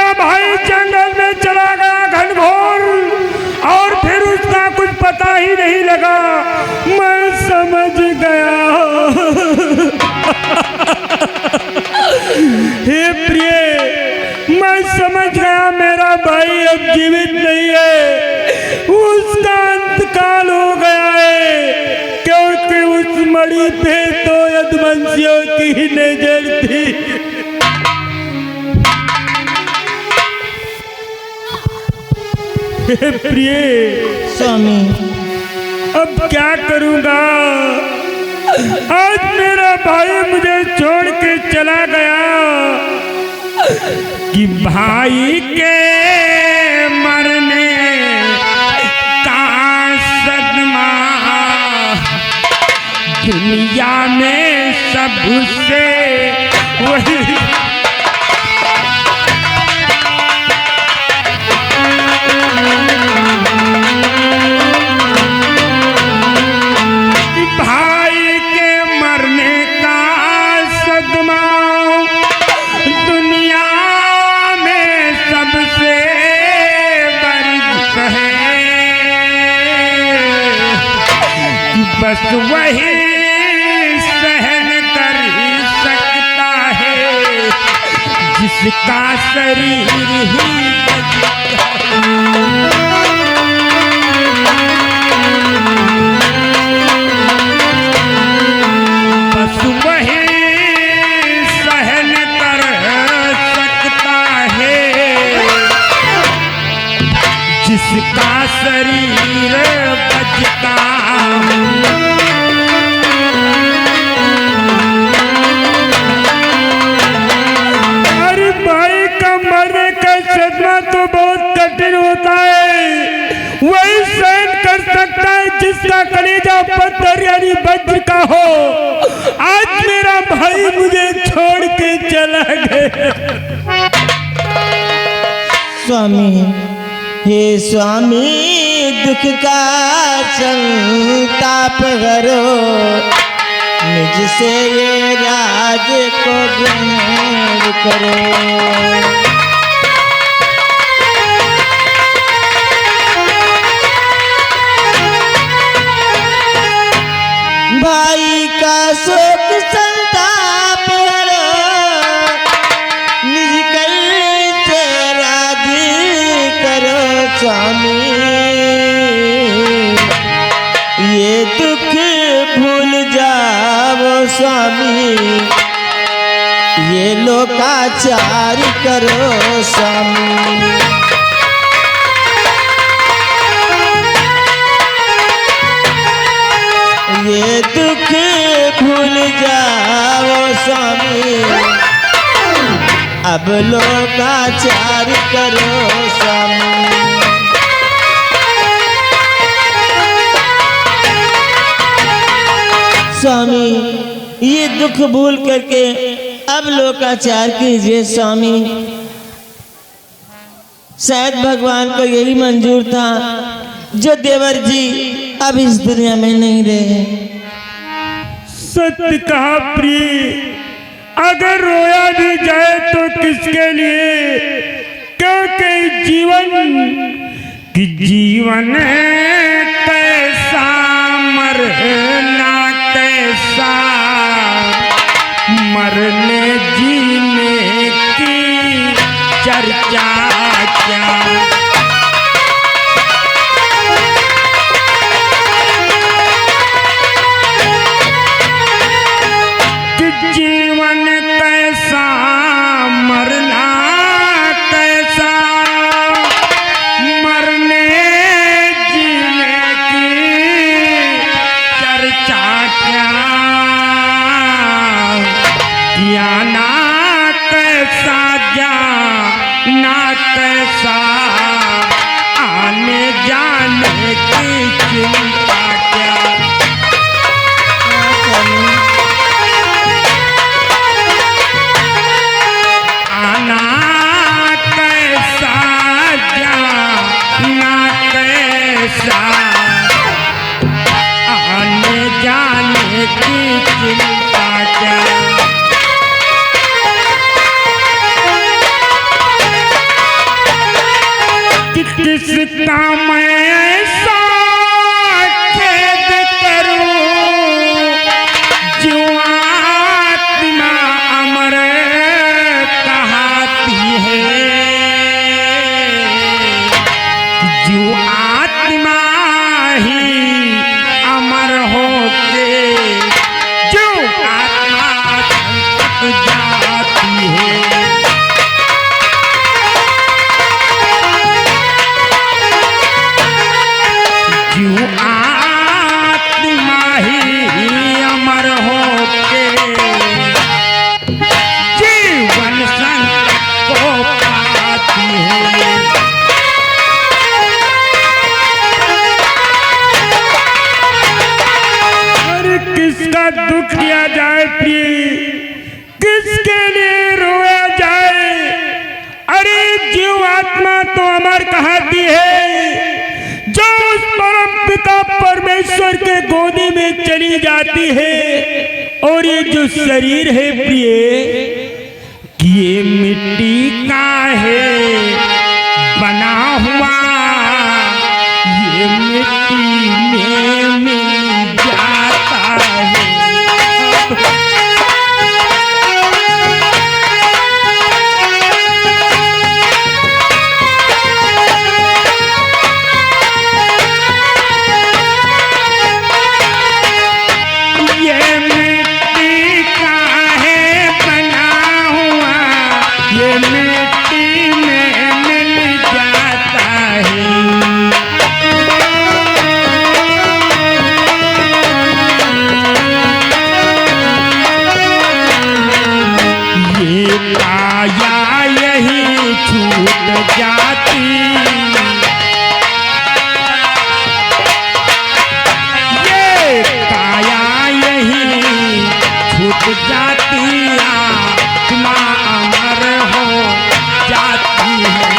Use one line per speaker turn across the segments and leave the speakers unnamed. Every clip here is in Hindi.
मेरा भाई जंगल में चला गया घनघोर, और फिर उसका कुछ पता ही नहीं लगा। मैं समझ गया हे प्रिय, मैं समझ गया मेरा भाई अब जीवित नहीं है, उसका अंतकाल हो गया है, क्योंकि उस मणि पे तो यदुवंशियों की ही नजर थी। हे प्रिय
स्वामी,
अब क्या करूंगा? आज मेरा भाई मुझे छोड़ के चला गया कि भाई के मरने का सदमा दुनिया में सबसे वही बस वही सहन कर ही सकता है जिसका शरीर ही बस वही सहन कर सकता है जिसका शरीर बचता। तो बहुत कठिन होता है, वही सहन कर सकता है जिसका कलेजा पत्थर यानी वज्र का हो। आज मेरा भाई मुझे छोड़ के चला गया।
स्वामी, हे स्वामी, दुख का संताप हरो, निज से ये राज को ग्रहण करो। भाई का शोक संताप हरो, निज से राज करो स्वामी। ये दुख भूल जाओ स्वामी, ये लोकाचार करो स्वामी। ये दुख भूल जाओ स्वामी, अब लोकाचार करो स्वामी। स्वामी, ये दुख भूल करके अब लोकाचार कीजिए स्वामी। शायद भगवान को यही मंजूर था जो देवर जी अब इस दुनिया में नहीं रहे।
सत्य कहा प्रिय, अगर रोया भी जाए तो किसके लिए, क्योंकि जीवन कैसा मरना कैसा, मरने जीने की चर्चा क्या। जीवन कैसा मरना कैसा, मरने जीने की चर्चा क्या। ना कैसा जाना कैसा, आने जाने की चिंता क्या। आना कैसा जाना कैसा, आने जाने की चिंता क्या। किसका मैं ऐसा खेद करूं जो आत्मा अमर कहाती है, जो आत्मा ही अमर होके जो आत्मा संतक जाती है। जो आत्मा ही अमर होके जीवन संतक को पाती है। किसका दुख किया जाए प्रिय, किसके लिए रोया जाए। अरे जीव आत्मा तो अमर कहती है, जो उस परम पिता परमेश्वर के गोदी में चली जाती है। और ये जो शरीर है प्रिय, कि ये मिट्टी का है बना हुआ, ये मिट्टी में मिल जाता है। ये मिट्टी का है बना हुआ, ये मिट्टी में मिल जाता है। ये काया यही छूट जाती, ये काया यही छूट जाती, आत्मा अमर हो जाती है।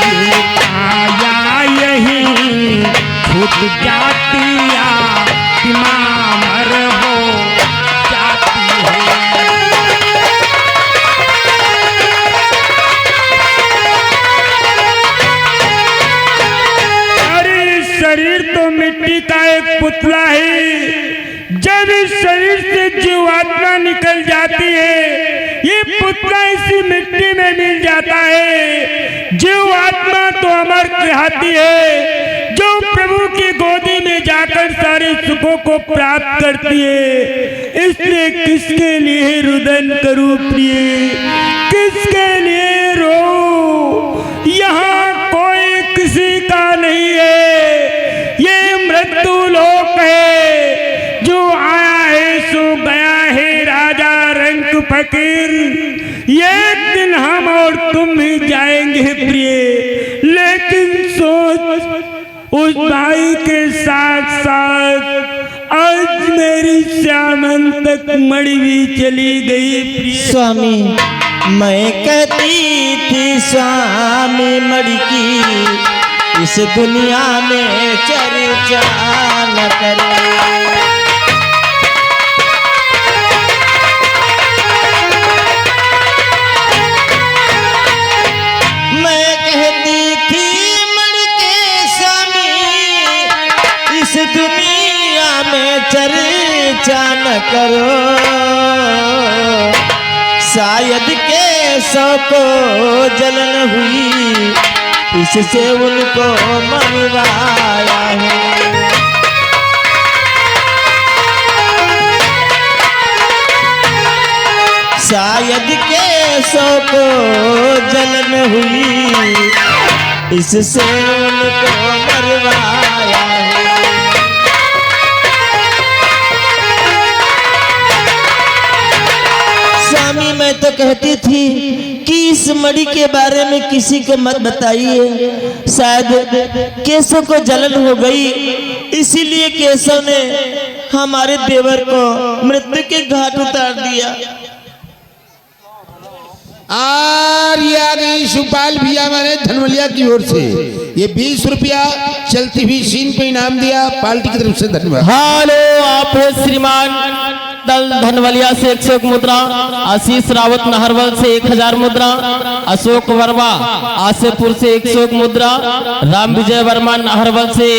ये काया यही छूट जाती, आत्मा अमर हो जाती है। अरे शरीर तो मिट्टी का एक पुतला है, जब इस शरीर से जीव आत्मा निकल जाती है, ये पुतला इसी मिट्टी में मिल जाता है। जीव आत्मा तो अमर कहती है, जो प्रभु की गोदी में जाकर सारे सुखों को प्राप्त करती है। इसलिए किसके लिए रुदन करूं प्रिय, किसके लिए रो। यहाँ कोई किसी का नहीं है, ये मृत्यु लोक है, जो आया है सो गया है राजा रंग फकीर। एक दिन हम और तुम भी जाएंगे प्रिय, लेकिन सोच उस भाई के साथ साथ आज मेरी श्यामन तक मड़ी भी चली गई प्रिय।
स्वामी मैं कहती थी स्वामी मड़ी की इस दुनिया में चर्चा न करे। मैं कहती थी मड़ी के स्वामी इस दुनिया में चर्चा न करो, शायद केशव को जलन हुई इससे उनको मरवाया है। शायद केशव को जलन हुई इससे उनको मरवाया है। स्वामी मैं तो कहती थी कि इस मड़ी के बारे में किसी को मत बताइए, शायद केशव को जलन हो गई, इसीलिए केशव ने हमारे देवर को मृत्यु के घाट उतार दिया।
और ये आ गई सुपाल भैया हमारे धनवलिया की ओर से ये 20 रुपया चलती हुई सीन पे इनाम दिया, पार्टी की तरफ से धन्यवाद।
हेलो आप श्रीमान दल धनवलिया से 101 मुद्रा, आशीष रावत नाहरवल से 1000 मुद्रा, अशोक वर्मा आसेपुर से 101 मुद्रा, राम विजय वर्मा नाहरवल से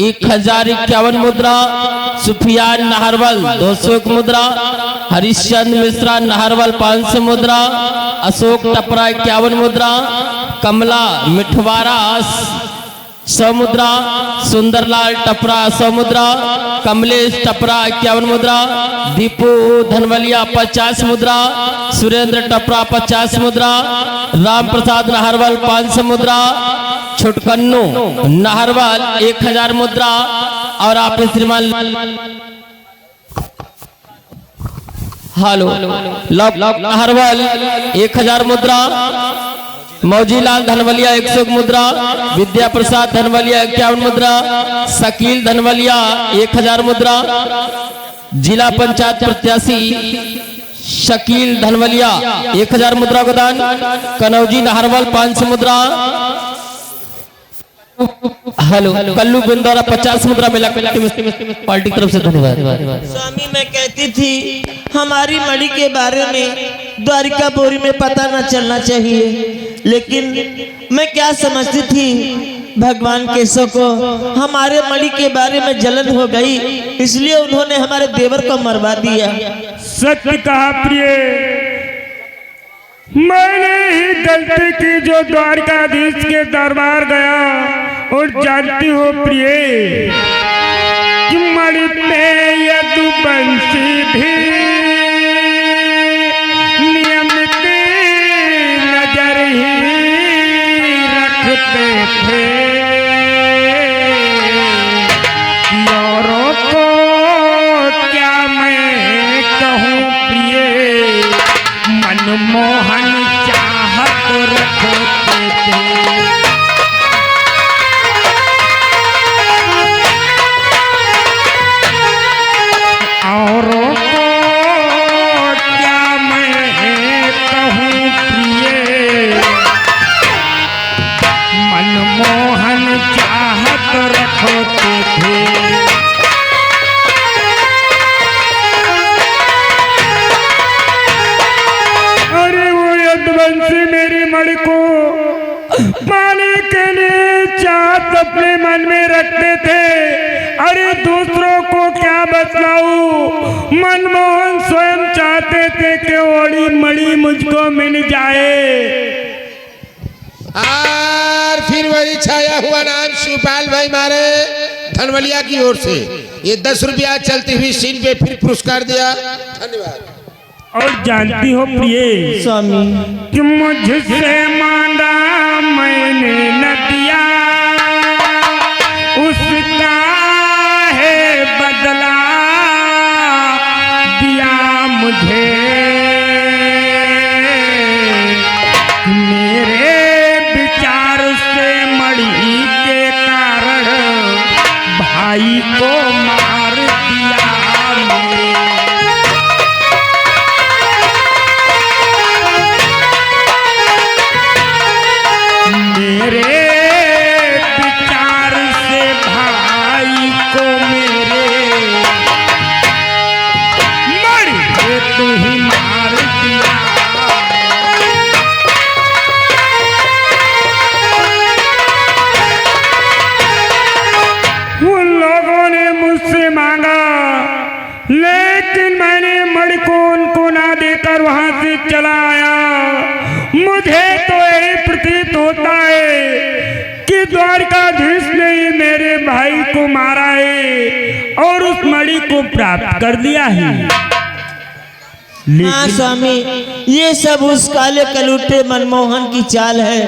1051 मुद्रा, सुफियान नाहरवल 201 मुद्रा, हरिश्चंद्र मिश्रा नाहरवल 500 मुद्रा, अशोक टपरा 51 मुद्रा, कमला मिठवारा 100 मुद्रा, सुंदरलाल टपरा 100 मुद्रा, कमलेश टपरा 51 मुद्रा, दीपू धनवलिया 50 मुद्रा, सुरेंद्र टपरा 50 मुद्रा, राम प्रसाद नाहरवल 500 मुद्रा, छुटकन्नू नाहरवल 1000 मुद्रा और आपने श्रीमान लॉक नाहरवल 1000 मुद्रा, मौजीलाल धनवलिया 101 मुद्रा, विद्या प्रसाद धनवलिया 51 मुद्रा, शकील धनवलिया 1000 मुद्रा, जिला पंचायत प्रत्याशी शकील धनवलिया 1000 मुद्रा का दान, कनौजी नाहरवल 500 मुद्रा, कल्लू बिंदौरा 50 मुद्रा मिला पार्टी की तरफ से धन्यवाद।
स्वामी मैं कहती थी हमारी मणि के बारे में द्वारिकापुरी में पता न चलना चाहिए, लेकिन मैं क्या समझती थी भगवान केशव को हमारे मणि के बारे में जलन हो गई, इसलिए उन्होंने हमारे देवर को मरवा दिया।
सत्य कहा प्रिय, मैंने ही गलती की जो द्वारकाधीश के दरबार गया। और जानती हो प्रिय कि मणि पे यदुवंशी भी नियमित नजर ही रखते थे, औरों को क्या मैं कहूँ प्रिय, मनमोहन चाहत रखते थे। औरों को क्या मैं कहूँ प्रिय, मनमोहन चाहत रखते थे। अरे वो यदुवंशी मेरी मणि को पाने के लिए चाहत अपने मन में रखते थे। अरे दूसरों को क्या बतलाऊं, मनमोहन स्वयं चाहते थे कि ओड़ी मणि मुझको मिल जाए।
और फिर वही छाया हुआ नाम शिवपाल भाई मारे धनवलिया की ओर से ये 10 रुपया चलती हुई सीन पे फिर पुरस्कार दिया। धन्यवाद।
और जानती हो प्रिय
स्वामी
कि मुझसे मांगा मैंने न दिया, उसका है बदला दिया मुझे। मेरे विचार से मणि के कारण भाई को मार दिया मेरे। मेरे विचार से भाई को मेरे मर के तू ही मार दिया। उन लोगों ने मुझसे मांगा, लेकिन मैंने मणि को उनको ना देकर वहां से चला आया। मुझे तो यही प्रतीत होता है कि द्वारकाधीश ने ही मेरे भाई को मारा है और उस मणि को प्राप्त कर लिया है।
हाँ स्वामी, ये सब उस काले कलूटे मनमोहन की चाल है,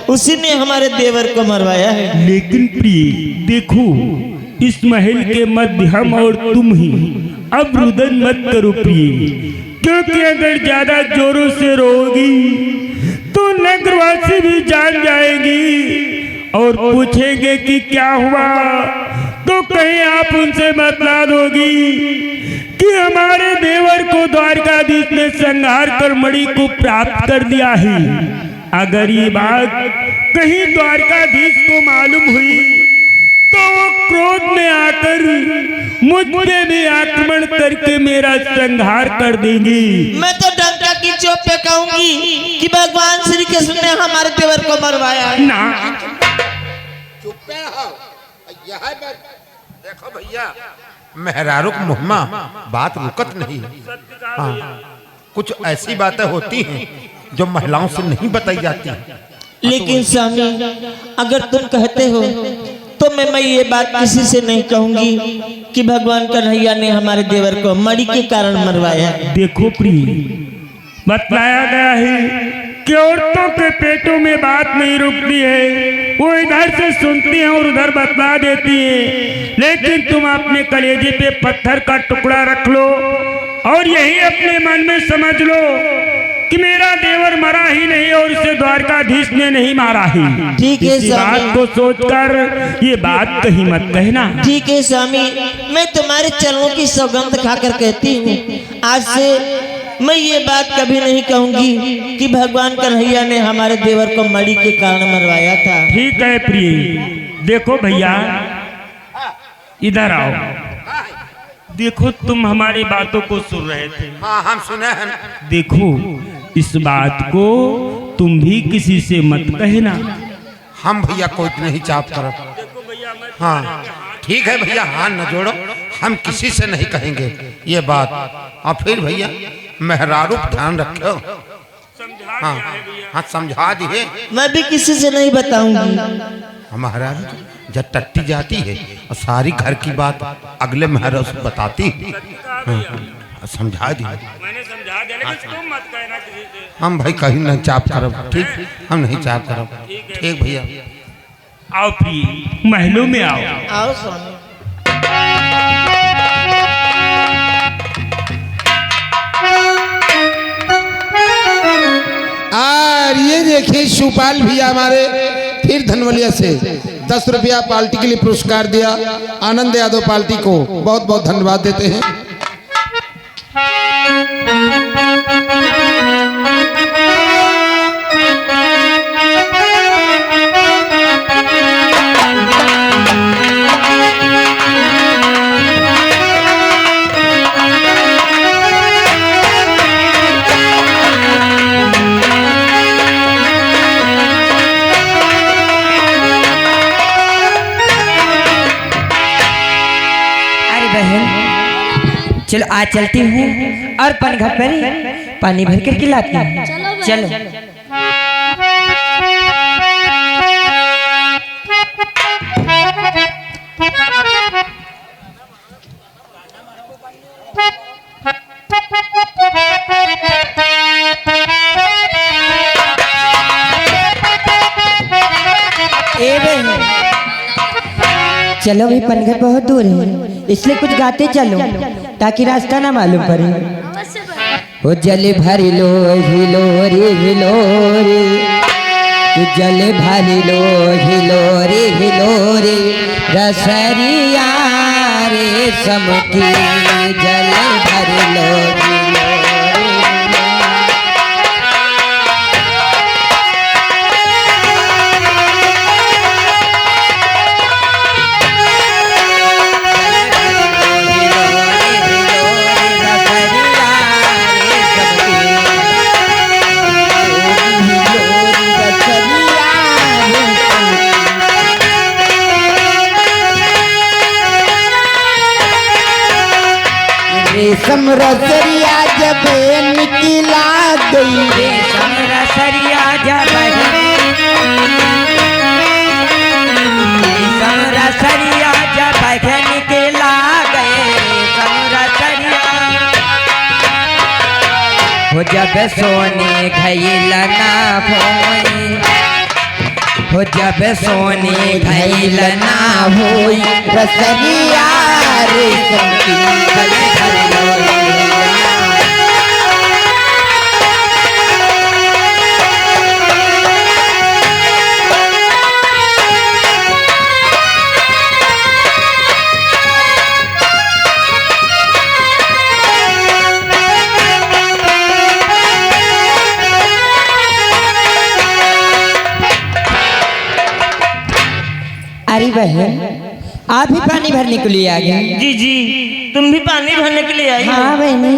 उसी ने हमारे देवर को मरवाया है।
लेकिन प्रिय देखो, इस महल के मध्य हम और तुम ही, अब रुदन मत करो प्रिय, क्योंकि अगर ज्यादा जोरों से रोगी तो नगरवासी भी जान जाएगी और पूछेंगे कि क्या हुआ, तो कहीं आप उनसे बतला दोगी कि हमारे देवर को द्वारकाधीश ने संहार कर मणि को प्राप्त कर दिया है। अगर ये बात कहीं द्वारकाधीश को मालूम हुई तो वो क्रोध में आकर मुझ पे भी आक्रमण करके मेरा संहार कर देंगी।
मैं तो डंका की चोट पे कहूंगी कि भगवान श्री कृष्ण ने हमारे देवर को मरवाया है।
ना
चुप पे रहो। यह है देखो भैया, मेहरारुक मुहम्मा बात रुकत नहीं है। हाँ, कुछ ऐसी बातें होती हैं जो महिलाओं से नहीं बताई जाती।
लेकिन स्वामी, अगर तुम कहते हो तो मैं ये बात किसी से नहीं कहूंगी कि भगवान कन्हैया ने हमारे देवर को मणि के कारण मरवाया।
देखो प्रिय, बतलाया गया है कि औरतों के पेटों में बात नहीं रुकती है, वो इधर से सुनती हैं और उधर बतला देती हैं। लेकिन तुम अपने कलेजे पे पत्थर का टुकड़ा रख लो और यही अपने मन में समझ लो कि मेरा देवर मरा ही नहीं और उसे द्वारकाधीश ने नहीं मारा ही।
ठीक है
इसी
स्वामी।
बात को सोचकर ये बात कहीं मत कहना।
ठीक है स्वामी, मैं तुम्हारे चरणों की सौगंध खाकर कहती हूँ, आज से मैं ये बात कभी नहीं कहूंगी कि भगवान कन्हैया ने हमारे देवर को मणि के कारण मरवाया था।
ठीक है प्रिय, देखो भैया इधर आओ। देखो तुम हमारी बातों को सुन रहे थे।
हाँ, हम सुने हैं।
देखो इस बात को तुम भी किसी से मत कहना।
हम भैया कोई नहीं चाप करब। हाँ ठीक है भैया, हाथ न जोड़ो, हम किसी से नहीं कहेंगे ये बात। और फिर भैया मेहरारू ध्यान रखो। हाँ हाँ, समझा दिए।
मैं भी किसी से नहीं बताऊंगी।
हमारा जब टट्टी जाती है और सारी घर की बात अगले मेहरा से बताती है। हाँ, समझा दिए।
मैंने समझा दिया, लेकिन तुम मत कहना किसी से।
हम भाई कहीं नहीं चाप करब। ठीक, हम नहीं चाप करब। ठीक भैया।
आओ प्रिय, महलों में आओ।
आओ स्वामी।
और ये देखिए शिवपाल भैया हमारे फिर धनवलिया से 10 रुपया पार्टी के लिए पुरस्कार दिया। आनंद यादव पार्टी को बहुत बहुत धन्यवाद देते हैं।
चलो आज चलती हूँ और पानी घाट पर पानी भर कर लाती हूँ। चलो चलो भी पनघट बहुत दूर है, इसलिए कुछ गाते चलो ताकि रास्ता ना मालूम पड़े। ओ जल भरी लो हिलो रे, जल भरी लो हिलो रे, रसरिया रे समकी जल भरी लो रेशम रसरिया जब निकला गई, रेशम रसरिया जब निकला गए, रेशम रसरिया हो जब सोने घैल ना होई, हो जब सोने घैल ना होई, रसरिया रेशम की अरे बहन आप ही पानी भरने के लिए आ गए?
जी जी, तुम भी पानी भरने के लिए आई हो?
हाँ बहनी।